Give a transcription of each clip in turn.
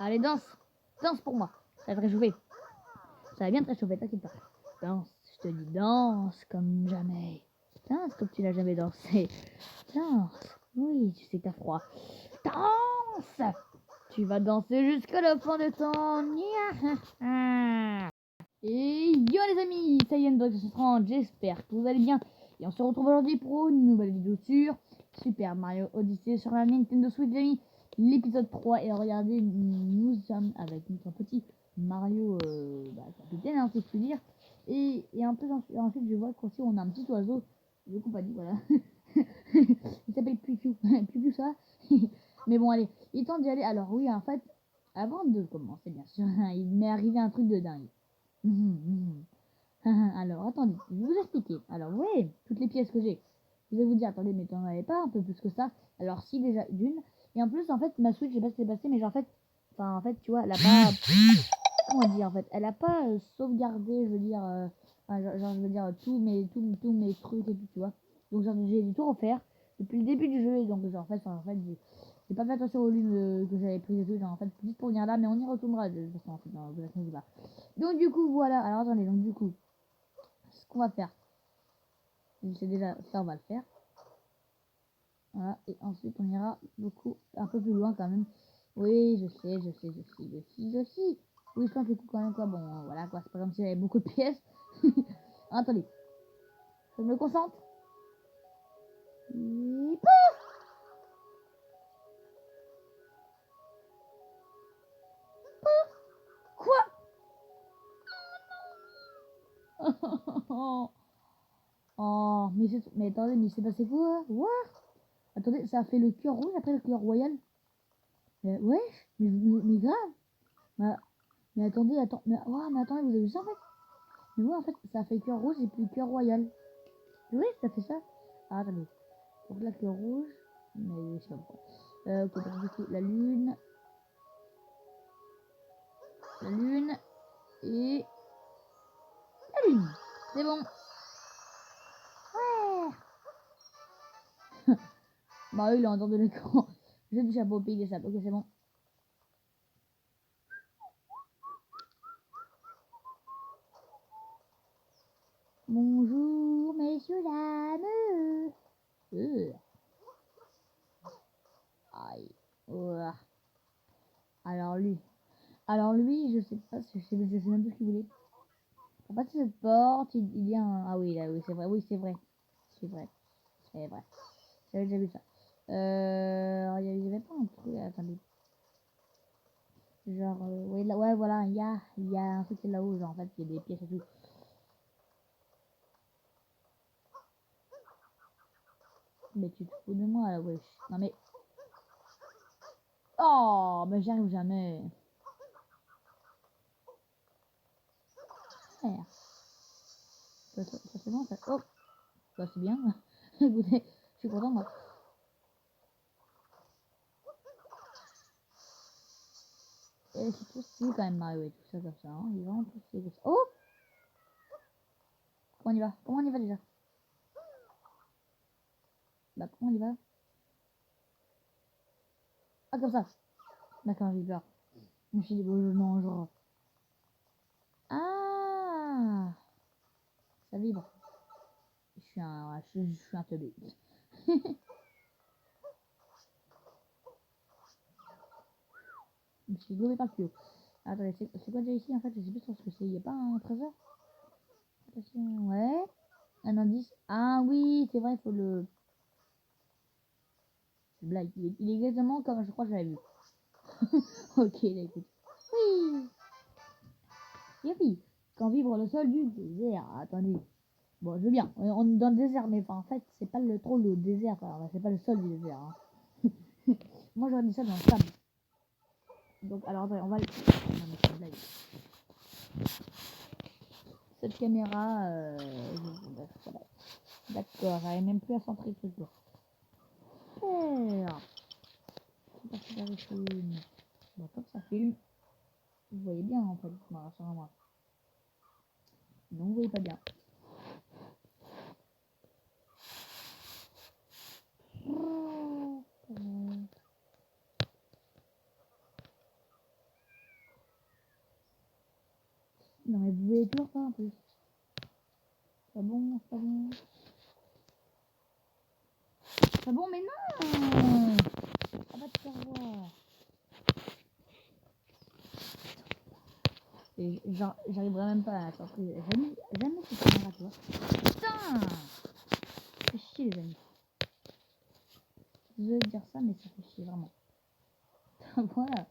Allez, danse. Danse pour moi. Ça va te réchauffer. Ça va bien te réchauffer, t'inquiète pas. Danse, je te dis danse comme jamais. Danse comme tu n'as jamais dansé. Danse. Oui, tu sais que t'as froid. Danse. Tu vas danser jusqu'à la fin de temps. Et yo les amis, ça y est, donc ce sera, j'espère que vous allez bien. Et on se retrouve aujourd'hui pour une nouvelle vidéo sur Super Mario Odyssey sur la Nintendo Switch, les amis. L'épisode 3. Et regardez, nous sommes avec notre petit Mario capitaine, hein, si je puis dire. Et un peu ensuite, je vois qu'aussi on a un petit oiseau de compagnie, voilà. Il s'appelle Piu-Piu. Piu-Piu, ça. Mais bon, allez, il est temps d'y aller. Alors oui, en fait, avant de commencer, bien sûr, il m'est arrivé un truc de dingue. Alors, attendez, je vais vous expliquer. Alors, vous voyez, toutes les pièces que j'ai. Vous allez vous dire, attendez, mais t'en avais pas un peu plus que ça. Alors, si, déjà, d'une. Et en plus, en fait, ma Switch, je sais pas ce qui s'est passé, mais genre, en fait, tu vois, elle a pas. Comment dire, en fait, elle a pas sauvegardé, je veux dire, je veux dire, tous mes trucs et tout, tu vois. Donc, genre, j'ai dû tout refaire depuis le début du jeu. Et donc, genre, en fait, j'ai pas fait attention au lieu que j'avais pris et tout. Genre, en fait, juste pour venir là, mais on y retournera de toute façon, en fait, non, vous inquiétez pas. Donc, du coup, voilà. Alors, attendez, donc, du coup. Ce qu'on va faire, je sais déjà, ça on va le faire. Voilà, et ensuite on ira un peu plus loin quand même. Oui, je sais. Oui, je pense que quand même quoi, bon, voilà quoi, c'est pas comme si j'avais beaucoup de pièces. Attendez, je me concentre. Quoi? Oh, mais attendez, mais c'est passé quoi? What? Attendez, ça a fait le cœur rouge après le cœur royal. Ouais, mais grave. Bah, mais attendez, mais attendez, vous avez vu ça en fait? Mais ouais, en fait, ça fait cœur rouge et puis cœur royal. Oui, ça fait ça. Ah, attendez. Donc là, cœur rouge. Mais je sais pas pourquoi. Ok, donc du coup, la lune. La lune. Et la lune. C'est bon. Ouais. Bah oui, il est en dehors de l'écran. J'ai déjà beau payer ça. Ok, c'est bon. Bonjour, messieurs, dames. Aïe. Ouah. Alors lui. Je sais pas, je sais même plus ce qu'il voulait. Pour passer cette porte, il y a un... Ah oui, là, oui, c'est vrai. Oui, c'est vrai. C'est vrai. C'est vrai. J'avais déjà vu ça. Il y avait pas un truc. Attendez. Genre, ouais, là, ouais, voilà, il y a un truc là-haut. Genre, en fait, il y a des pièces et tout. Mais tu te fous de moi, là, wesh. Non, mais. Oh, mais j'y arrive jamais. Merde. Ça c'est bon, ça. Oh, bah, c'est bien. Écoutez, je suis content, moi. Et c'est tout stylé quand même, Mario et tout ça, comme ça. Hein. Il est vraiment tout stylé comme ça. Oh! Comment on y va? Comment on y va déjà? Bah, comment on y va? Ah, comme ça. D'accord, j'ai peur. Je me suis dit, bon, non, genre. Ah! Ça vibre. Je suis un teubé. Je me suis gommé par le tuyau. Attendez, c'est quoi déjà ici en fait? Je sais plus trop ce que c'est. Il y a pas un trésor? Ouais. Un indice. Ah oui, c'est vrai, il faut le. C'est blague. Il est exactement comme je crois que j'avais vu. Ok, là, écoute. Oui. Youpi. Quand vibre le sol du désert. Attendez. Bon, je veux bien. On est dans le désert, mais enfin, en fait, c'est pas trop le désert. Enfin, c'est pas le sol du désert. Hein. Moi, j'aurais dit ça dans le sable. Donc, alors, attendez, on va le. Non, mais c'est une blague. Cette caméra. D'accord, j'arrive même plus à centrer le truc. Super. Super, il filme. Bon, comme ça filme, vous voyez bien en fait. Voilà, sur moi. Non, vous voyez pas bien. Non mais vous voyez toujours pas en plus. C'est pas bon, c'est pas bon. C'est pas bon, mais non. Ça va te faire voir. Et genre, j'arriverai même pas à sortir. Jamais cette caméra, tu vois. Putain! Ça fait chier, les amis. Désolé de dire ça, mais ça fait chier, vraiment. Voilà.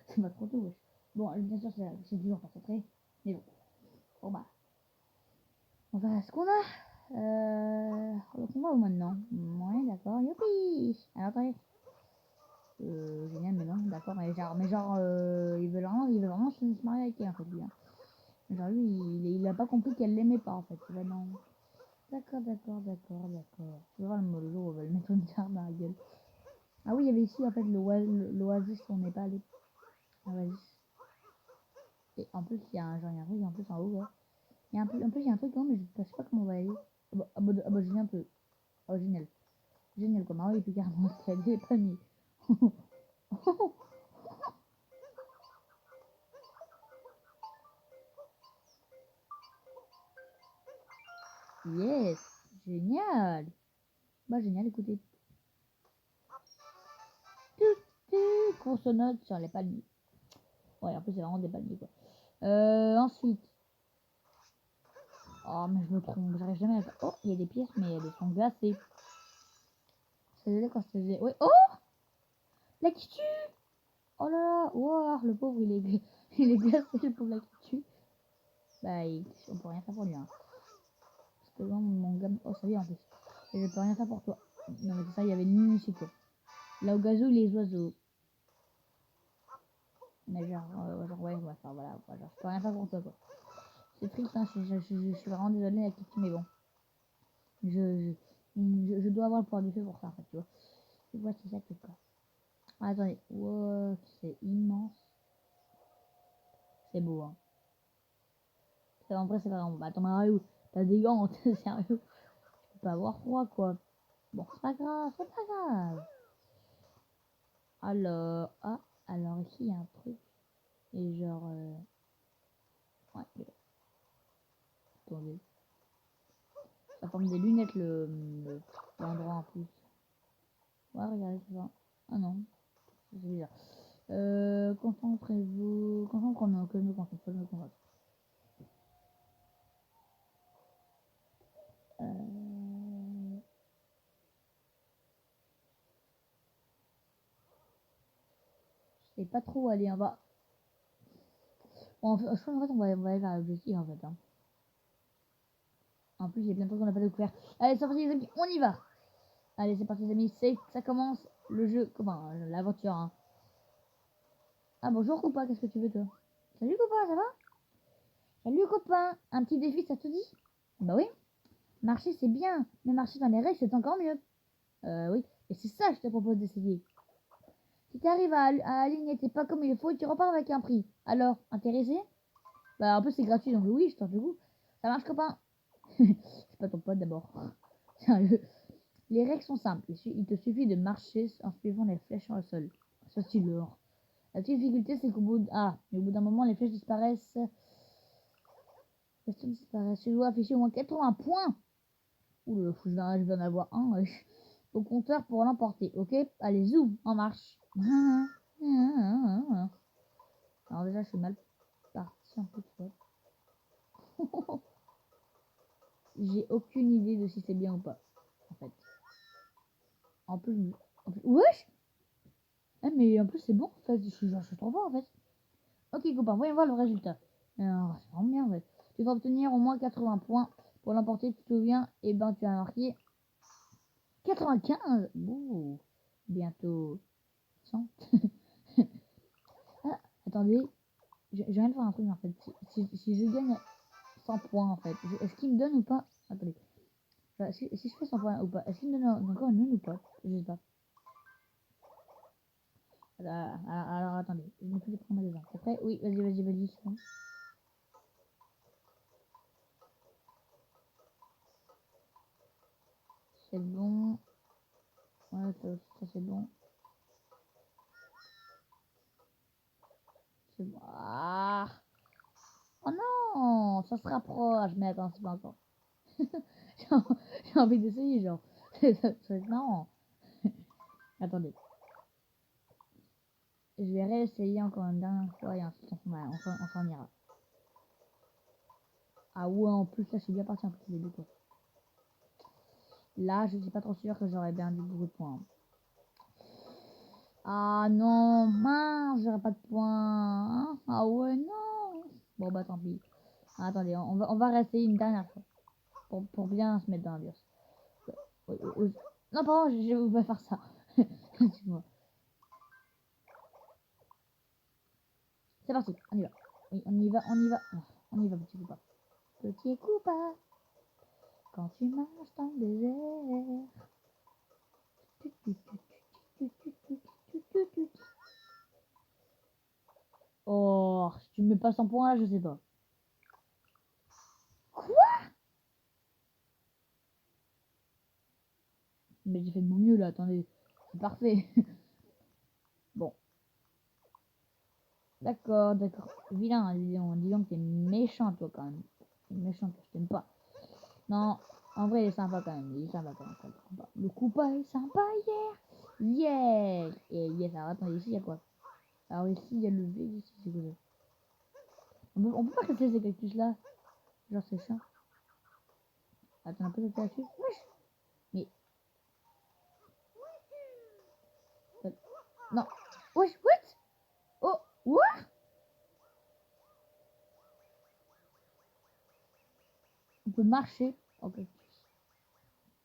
C'est pas trop tôt, wesh. Bon, bien sûr, c'est toujours pas prêt. Mais bon. Bon, bah. On verra ce qu'on a. Le combat ou maintenant? Ouais, d'accord. Youpi! Alors, attendez. Génial, mais non, d'accord. Mais genre, il veut vraiment se marier avec elle, en fait, lui. Hein. Genre, lui, il a pas compris qu'elle l'aimait pas, en fait. Tu vois, non. D'accord, d'accord, d'accord, d'accord. Tu vois, le jour où on va le mettre une tarte dans la gueule. Ah oui, il y avait ici, en fait, l'oasis, on n'est pas allé. L'oasis. Et en plus, il y a un truc en plus en haut, ouais. En plus, il y a un truc en haut, mais je sais pas comment on va aller. Génial, un peu. Oh, génial. Génial, quoi. Mario, il peut carrément se caler, pas mis. Yes! Génial! Bah, génial, écoutez. Consonne sur les palmiers. Ouais, en plus, c'est vraiment des palmiers, quoi. Ensuite. Oh, mais je me trompe, j'arrive jamais à... Oh, il y a des pièces, mais elles sont glacées. C'est quand c'était... Ouais. Oh! La qui tue! Oh là là! Wow, le pauvre, il est glacé, le pauvre la qui tue. Bah, on peut rien faire pour lui, hein. Parce que là, mon gamme... Oh, ça y est, en plus. Et je peux rien faire pour toi. Non, mais c'est ça, il y avait une ici, quoi. Là, au gazou, les oiseaux. Mais genre ouais, enfin, voilà. Genre, je peux rien faire pour toi, quoi. C'est triste, hein, je suis vraiment désolée la Kitty, mais bon. Je dois avoir le pouvoir du feu pour ça, en fait, tu vois. Tu vois, c'est ça qui est quoi. Ah, attendez, wow, c'est immense. C'est beau, hein. En vrai, c'est vraiment... Bah, attends, Mario, t'as des gants, t'es sérieux. Tu peux pas avoir froid, quoi. Bon, c'est pas grave, c'est pas grave. Alors ici, il y a un truc. Et genre, ouais, attendez. Ça forme des lunettes, l'endroit en plus. Ouais, regardez, c'est ça. Ah non, c'est bizarre. Concentrez-vous. Concentrez-vous, que je me concentre, que je me concentre. Je sais pas trop où aller, on va... Bon, je crois qu'en fait, on va aller vers l'objectif, en fait. Hein. En plus, il y a plein de choses qu'on n'a pas découvert. Allez, c'est parti, les amis, on y va. Allez, c'est parti, les amis, ça commence le jeu, comment, l'aventure. Hein. Ah, bonjour, copain, qu'est-ce que tu veux, toi? Salut, copain, ça va? Salut, copain, un petit défi, ça te dit? Bah oui. Marcher, c'est bien, mais marcher dans les règles, c'est encore mieux. Oui, et c'est ça que je te propose d'essayer. Si tu arrives à aligner tes pas comme il faut, tu repars avec un prix. Alors, intéressé? Bah, en plus, c'est gratuit, donc oui, je tente le coup. Ça marche, copain? C'est pas ton pote d'abord. Sérieux. Les règles sont simples. Il te suffit de marcher en suivant les flèches sur le sol. Ça, c'est l'or. La petite difficulté, c'est au bout d'un moment, les flèches disparaissent. Les flèches disparaissent. Tu dois afficher au moins 80 points. Ouh, je vais en avoir un. Au compteur pour l'emporter, ok? Allez, zoom, en marche. Alors déjà, je suis mal parti un peu de fois. J'ai aucune idée de si c'est bien ou pas, en fait. Wesh! Mais en plus, c'est bon, en fait. Je suis trop fort, en fait. Ok, copain, voyons voir le résultat. C'est vraiment bien, en fait. Tu vas obtenir au moins 80 points pour l'emporter, tu te souviens? Et ben, tu as marqué 95. Ouh, bientôt 100. Ah, attendez, je viens de faire un truc, en fait. Si je gagne 100 points, en fait, est-ce qu'il me donne ou pas? Attendez. Enfin, si je fais 100 points ou pas, est-ce qu'il me donne encore une ou pas? Je sais pas. Alors, attendez, je me fais prendre des infos. Après, oui, vas-y, c'est bon. C'est bon. Ouais, ça c'est bon. C'est bon. Ah. Oh non, ça se rapproche, mais attends, c'est pas encore. J'ai envie d'essayer, genre. Ça va être marrant. Attendez. Je vais réessayer encore une dernière fois et ensuite on s'en ira. Ah ouais, en plus, là, je suis bien parti en plus les deux, quoi. Là, je suis pas trop sûr que j'aurais bien du beaucoup de points. Ah non, mince, j'aurais pas de points. Ah ouais, non. Bon, bah tant pis. Attendez, on va rester une dernière fois. Pour bien se mettre dans l'ambiance. Non, pardon, je vais pas faire ça. Excuse-moi. C'est parti, on y va. Oui, on y va, on y va. On y va, petit coupa. Petit coupa. Quand tu marches dans le désert. Oh, si tu me mets pas 100 points là, je sais pas. Quoi? Mais j'ai fait de mon mieux là, attendez. C'est parfait. Bon. D'accord, d'accord. Vilain, dis donc, t'es méchant toi quand même. T'es méchant, toi, je t'aime pas. Non, en vrai, il est sympa quand même. Il est sympa quand même. Le Koopa est sympa hier. Yeah! Et yes, alors attendez, ici il y a quoi? Alors ici il y a le V, ici c'est quoi? On peut pas casser ces cactus là. Genre c'est ça. Attends, on peut casser là-dessus. Wesh! Mais. Non. Wesh, what? Oh, what? On peut marcher en cactus.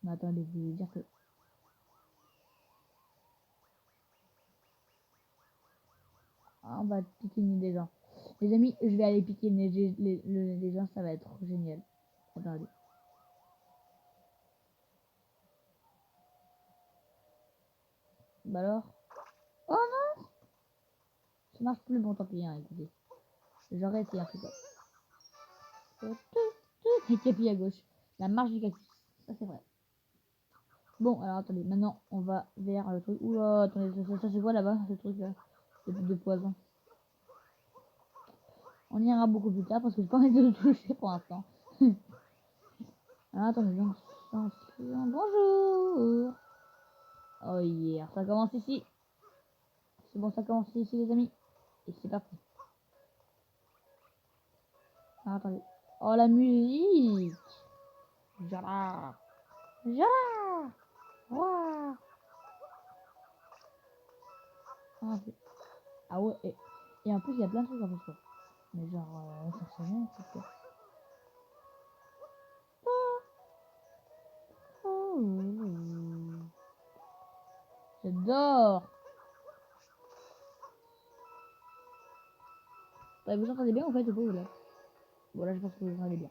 Mais attendez, vous voulez dire que. Ah, on va piquer le nez des gens. Les amis, je vais aller piquer le nez des gens, ça va être génial. Attendez. Bah alors? Oh non! Ça marche plus, bon tant pis, hein, écoutez. J'aurais essayé un truc comme et capi à gauche. La marche du cactus. Ça c'est vrai. Bon, alors attendez, maintenant on va vers le truc. Oula, attendez, ça c'est quoi là-bas, ce truc là de poison. On ira beaucoup plus tard parce que j'ai pas envie de le toucher pour l'instant. Alors attendez, donc, bonjour. Oh yeah, ça commence ici. C'est bon, ça commence ici les amis. Et c'est parti. Alors, attendez. Oh la musique. Jala. Jala. Ouah. Ah ouais, et en plus il y a plein de trucs en fait. Mais genre, ça c'est rien, c'est quoi. J'adore. Ouais, vous entendez bien en fait ou pas là? Bon là je pense que vous entendez bien.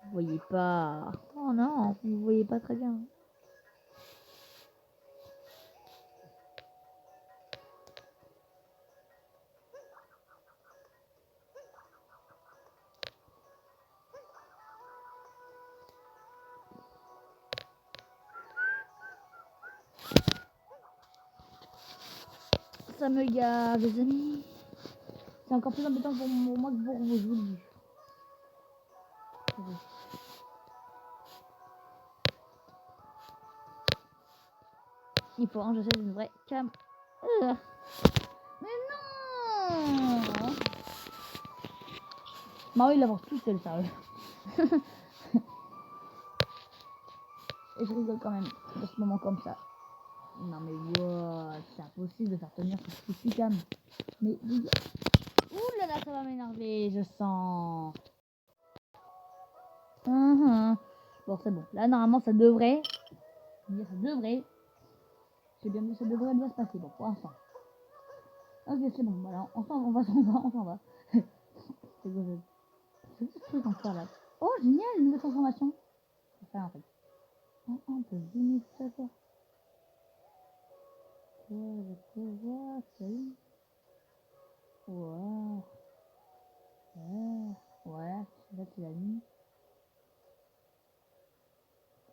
Vous voyez pas. Oh non, vous voyez pas très bien. Ça me gave les amis. C'est encore plus embêtant pour moi que pour vous, je vous le dis. Il faut que j'achète une vraie cam. Mais non. Bah oui, il avance tout seul, sérieux. Et je rigole quand même de ce moment comme ça. Non mais wow, c'est impossible de faire tenir ce petit cam. Mais ouh là là, ça va m'énerver, je sens. Bon, c'est bon. Là, normalement, ça devrait. Ça devrait. C'est bien, ça devrait bien se passer. Bon, pour l'instant. Ok, c'est bon. Voilà, on va. C'est quoi ce truc encore là? Oh, génial, une nouvelle transformation. C'est ça en fait. On peut zoomer tout ça quoi. Ouais, salut. Ouais. Ouais. Là, c'est la nuit.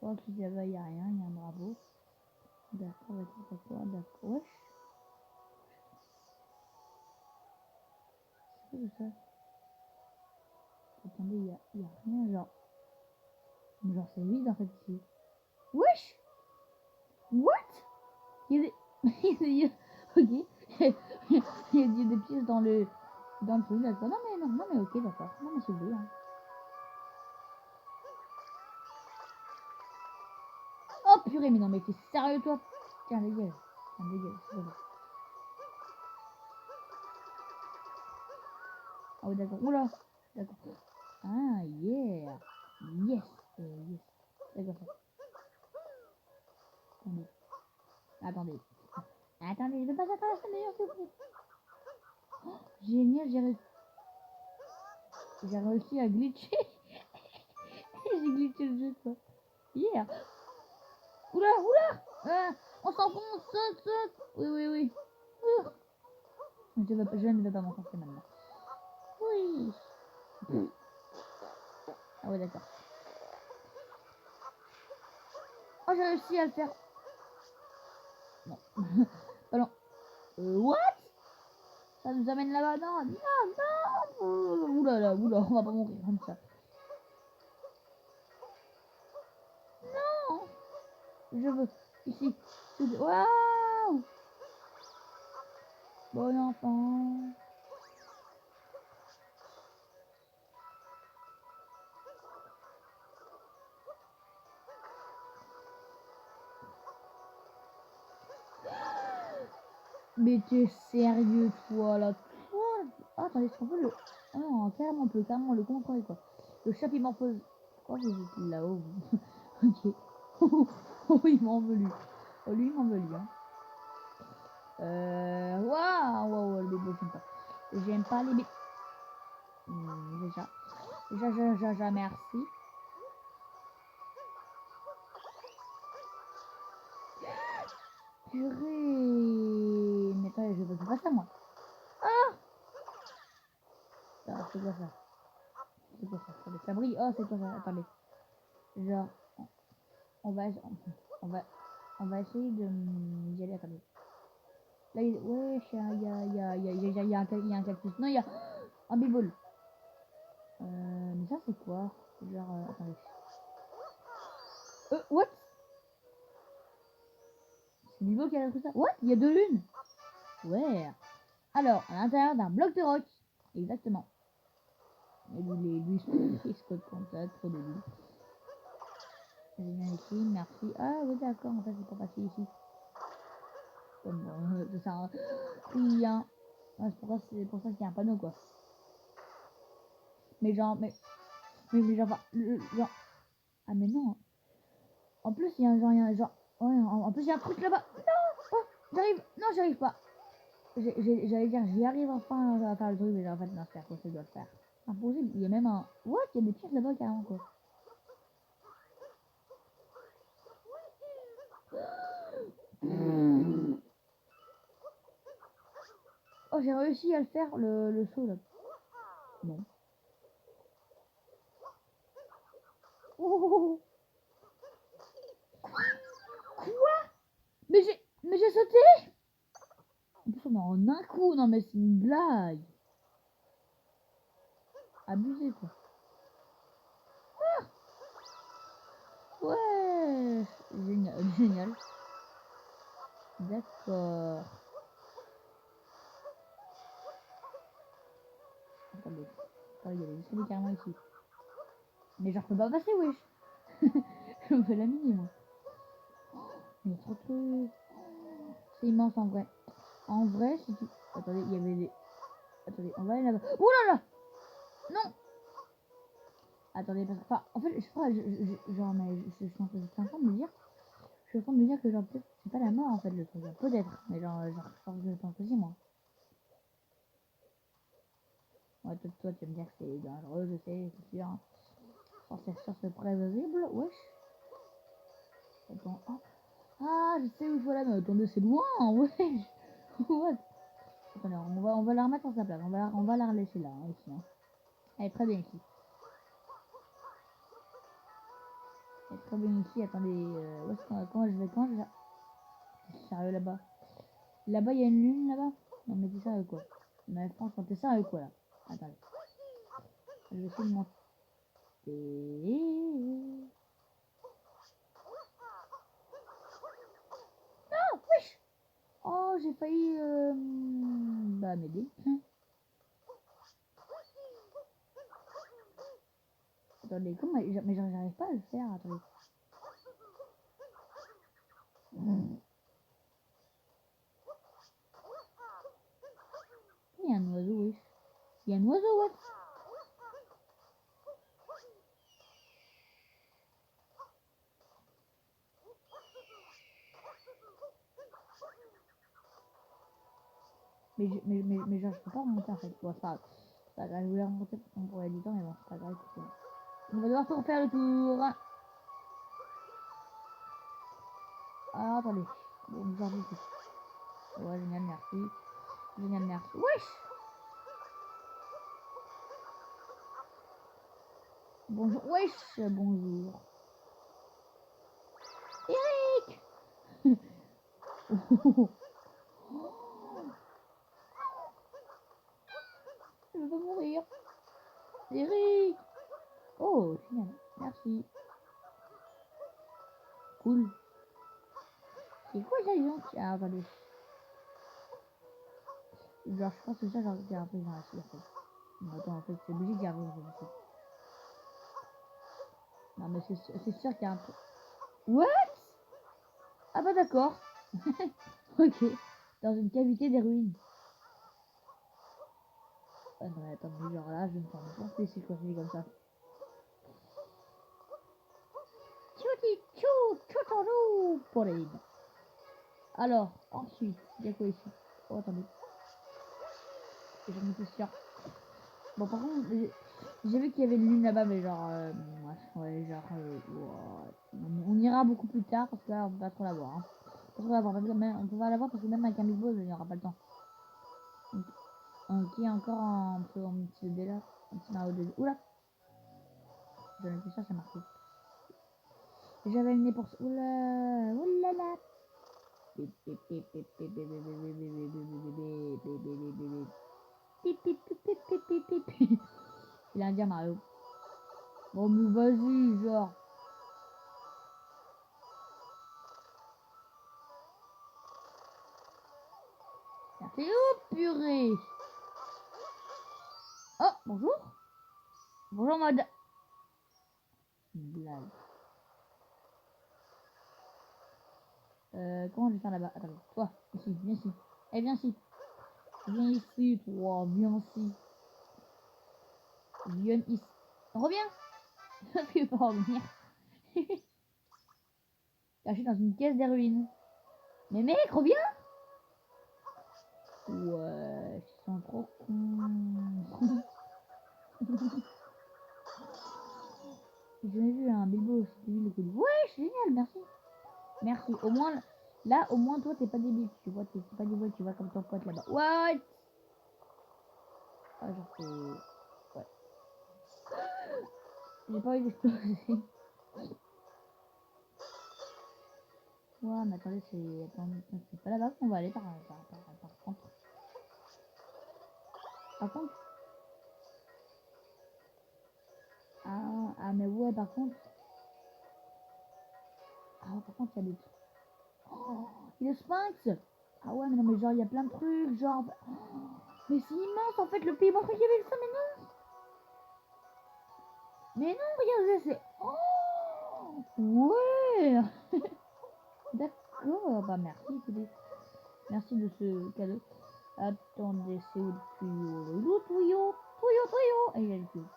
Oh, puis là-bas, il n'y a rien, il y a un drapeau. D'accord, d'accord. Wesh. chose ça? Attendez, y a rien, genre. Genre, c'est vide en fait ici. Wesh! What? Il y a des. il y a des... Ok. Il y a des pièces dans le. Dans le truc, d'accord. Non, mais ok, d'accord. Non, mais c'est beau, hein. Oh purée, mais non, mais t'es sérieux, toi? Tiens, dégage. Tiens, dégage, c'est pas vrai. Ah oui, d'accord. Oula! D'accord. Ah, yeah! Yes! Yes. D'accord. Attendez. Attendez. Attendez, je veux pas attendre la meilleure, s'il vous plaît. Oh, génial, j'ai réussi à glitcher. J'ai glitché le jeu, quoi. Yeah! Oula, oula! On s'enfonce, saute! Oui. Je ne vais pas m'enfoncer maintenant. Oui! Ah ouais, d'accord. Oh, j'ai réussi à le faire. Non. Pardon. What? Ça nous amène là-bas? Non. Oula, on va pas mourir comme ça. Non! Je veux. Ici. Waouh! Bon enfant. Mais t'es sérieux, toi, là? Toi? Ah, attendez, est-ce qu'on peut le... Ah non, carrément, on peut carrément le contrôler, quoi. Le chat, il m'empoise. Pourquoi vous êtes là-haut, vous? Ok. Oh, il m'en veut, lui. Oh, lui, il m'en veut, lui, hein. Waouh, les bébés, j'aime pas. J'aime pas les bébés. Déjà, merci. Purée. Mais attends, je veux pas ça, moi. Ah! C'est quoi ça? C'est quoi ça? Attendez, ça brille. Oh, c'est quoi ça? Attendez. Genre, on va, on va, on va essayer de d'y aller. Attendez. Là, ouais, il y a un cactus. Non, il y a un bibole. Mais ça, c'est quoi? Genre, attendez. What? C'est Bibo qui a appris ça? What? Il y a 2 lunes? Ouais. Alors, à l'intérieur d'un bloc de roc. Exactement. Et lui, il se code comme ça, trop débile. Je viens ici, merci. Ah, oui, d'accord, en fait, c'est pour passer ici. Comme bon, ça sert à rien. Ouais, c'est pour ça qu'il y a un panneau, quoi. Mais genre, mais genre, genre. Ah, mais non. En plus, il y a un genre, ouais, en plus, il y a un truc là-bas. Non! Oh, j'arrive. Non, j'arrive pas. J'allais dire, j'y arrive enfin à faire le truc, mais en fait, non, c'est impossible de le faire. Impossible. Il y a même un. What? Il y a des pièces là-bas, carrément, quoi. Oh, j'ai réussi à le faire, le saut, là. Non. Oh. Quoi? Mais j'ai sauté? En plus, on est en un coup. Non, mais c'est une blague. Abusé, quoi. Ah ouais. Génial. D'accord. Attendez. Attendez, il y a des escaliers carrément ici. Mais genre, je peux pas passer, wesh. Je me fais la mini, moi. Mais trop de trucs. C'est immense en vrai. En vrai, si tu... Attendez, il y avait des... Attendez, on va aller là-bas. Ouh là là! Non! Attendez, parce que... Enfin, en fait, je crois, genre, mais je suis en train de me dire... Je suis en train de me dire que genre, peut-être, c'est pas la mort, en fait, le truc. Peut-être. Mais genre, je pense que je pense aussi, moi. Ouais, toi, tu vas me dire que c'est dangereux, je sais, c'est sûr. Sur ce prévisible, wesh. Attends, oh. Ah, je sais où il faut la mettre. Attendez, c'est loin, wesh. What? Attendez, on va la remettre en sa place. On va la laisser là, hein, ici. Hein. Elle est très bien ici. Elle est très bien ici. Attendez, où est-ce qu'on quand je vais sérieux là-bas? Là-bas, il y a une lune là-bas? Non, mais t'es sérieux quoi? Mais franchement, t'es sérieux quoi là? Attendez. Je vais essayer de monter. Non, wesh. Oh, j'ai failli bah m'aider. Attendez, comment mais j'arrive pas à le faire, attendez. Il y a un oiseau, wesh. Il y a un oiseau, what? Mais genre, je peux pas remonter en fait. Bon, c'est pas grave. C'est pas grave, je voulais remonter pour qu'on pourrait du temps, mais bon, c'est pas grave. On va devoir tout refaire le tour. Alors, attendez. Bon, j'en ai plus. Ouais, génial, merci. Génial, merci. Wesh! Bonjour, wesh! Bonjour. Eric! Je veux pas mourir. Eric! Oh, génial. Merci. Cool. C'est quoi ça, les gens? Ah, attendez. Genre, je pense que ça, j'ai un peu dans la suite, en fait. Non, attends, en fait, c'est obligé d'y arriver, en fait. Non, mais c'est sûr qu'il y a un truc. What? Ah bah d'accord. Ok. Dans une cavité des ruines. Ah non, mais attends, mais genre là, je vais me faire n'importe quoi si je continue comme ça. Tchouti tchou tchoutourou Pauline. Alors, ensuite, il y a quoi ici? Oh, attendez. J'en étais sûr. Bon, par contre, j'ai vu qu'il y avait une lune là-bas, mais genre, ouais, genre, on ira beaucoup plus tard parce que là, on peut pas trop la voir. Hein. Pas trop la voir, on peut pas la voir parce que même avec un big ball, il n'y aura pas le temps. Donc, qui est encore un peu en petit bébé là, un petit Mario de. Oula! J'en étais sûr, ça marquait. J'avais le nez pour ça. Oula! Oulala! Il a un dire Mario. Bon, mais vas-y, genre. Merci. Oh, purée. Oh, bonjour. Bonjour, madame. Blague. Comment je vais faire là-bas? Attendez, toi, ici, viens ici. Eh, viens ici. Viens ici, toi, viens ici. Viens ici. Reviens. Tu peux pas revenir. Caché dans une caisse des ruines. Mais mec, reviens. Ouais, ils sont trop cons. J'ai vu un bilbo, c'était lui le coup. Ouais, c'est génial, merci. Merci. Au moins, là, au moins, toi, t'es pas débile. Tu vois, t'es pas débile, tu vois, comme ton pote là-bas. What? Ah, genre, c'est. Ouais. J'ai pas envie d'exploser. Ouais, mais attendez, c'est. Attendez, c'est pas là-bas qu'on va aller par contre. Par contre. Mais ouais, par contre. Ah, par contre, il y a des trucs. Oh, il y a le sphinx. Ah ouais, mais non, mais genre, il y a plein de trucs. Genre. Oh, mais c'est immense en fait le pays. Moi, je croyais qu'il y avait ça, mais non. Mais non, regardez, c'est. Oh, ouais. D'accord. Bah, merci, écoutez. Merci de ce cadeau. Attendez, c'est où le tuyau? Le tuyau. Tuyau, tuyau. Ah, il a le tuyau.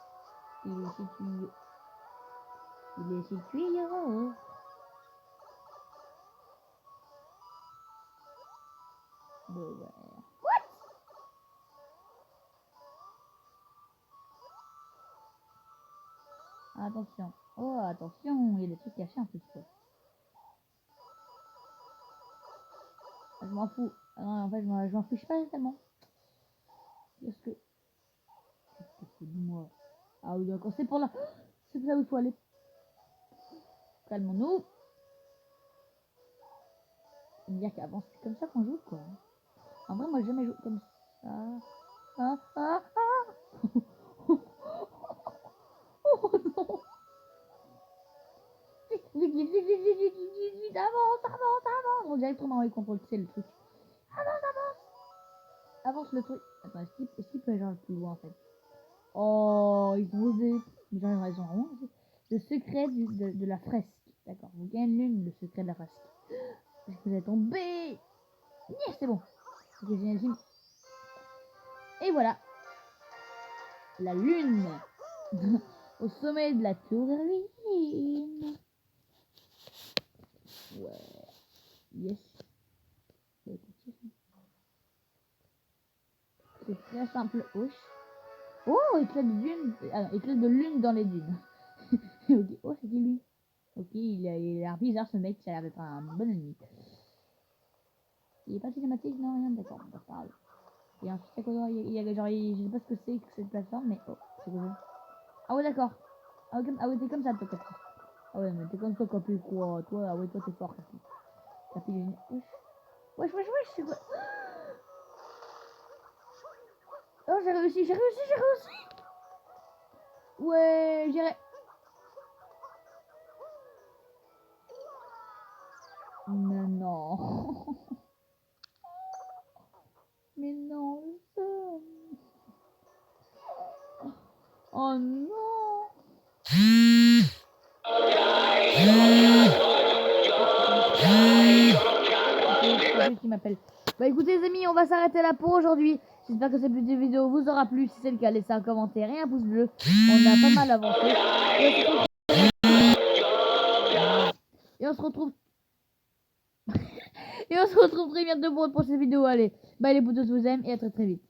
Il est ici, tuyau. Il est ici, tuyau. Bon, ouais. Attention. Oh, attention, il y a des trucs cachés un peu de fois. Ah, je m'en fous. Ah, non, en fait, je m'en fiche pas tellement. Qu'est-ce que c'est, dis-moi? Ah oui, d'accord, c'est pour là. C'est pour là où il faut aller. Calmons-nous. Dire qu'avant, c'est comme ça qu'on joue, quoi. En vrai, moi, j'ai jamais joué comme ça. Ah, ah, ah. non. Vite, avance. On dirait qu'on a envie de contrôler, c'est le truc. Avance le truc. Attends, est-ce qu'il peut aller genre plus loin en fait? Oh, ils ont osé. Mais genre, ils ont vraiment osé. Le secret de la fresque. D'accord, vous gagnez l'une, le secret de la fresque. Est-ce que vous êtes tombé? Yes, c'est bon. Ok, j'imagine. Et voilà. La lune. Au sommet de la tour de ruine. Ouais. Yes. C'est très simple. Wesh. Oh, éclat de lune. Ah, éclat de lune dans les dunes. Ok. Oh, c'est qui lui? Ok, il a l'air bizarre ce mec, ça a l'air d'être un bon ennemi. Il est pas cinématique, non, rien, d'accord, on parle. Et ensuite, c'est quoi, il y a genre, je sais pas ce que c'est que cette plateforme, mais oh, c'est quoi? Ah ouais, d'accord. Ah ouais, t'es comme ça, toi, Capi. Ah ouais, mais t'es comme ça, Capi, quoi. Toi, ah ouais, toi, t'es fort, Capi. Capi, wesh, c'est quoi? Oh, j'ai réussi. Ouais, Mais non. Mais non, ça. Oh non. Qui m'appelle. Bah écoutez les amis, on va s'arrêter là pour aujourd'hui. J'espère que cette petite vidéo vous aura plu. Si c'est le cas, laissez un commentaire et un pouce bleu. On a pas mal avancé. Et on se retrouve et on se retrouve très bientôt pour une prochaine vidéo. Allez, bye les potos, je vous aime et à très très vite.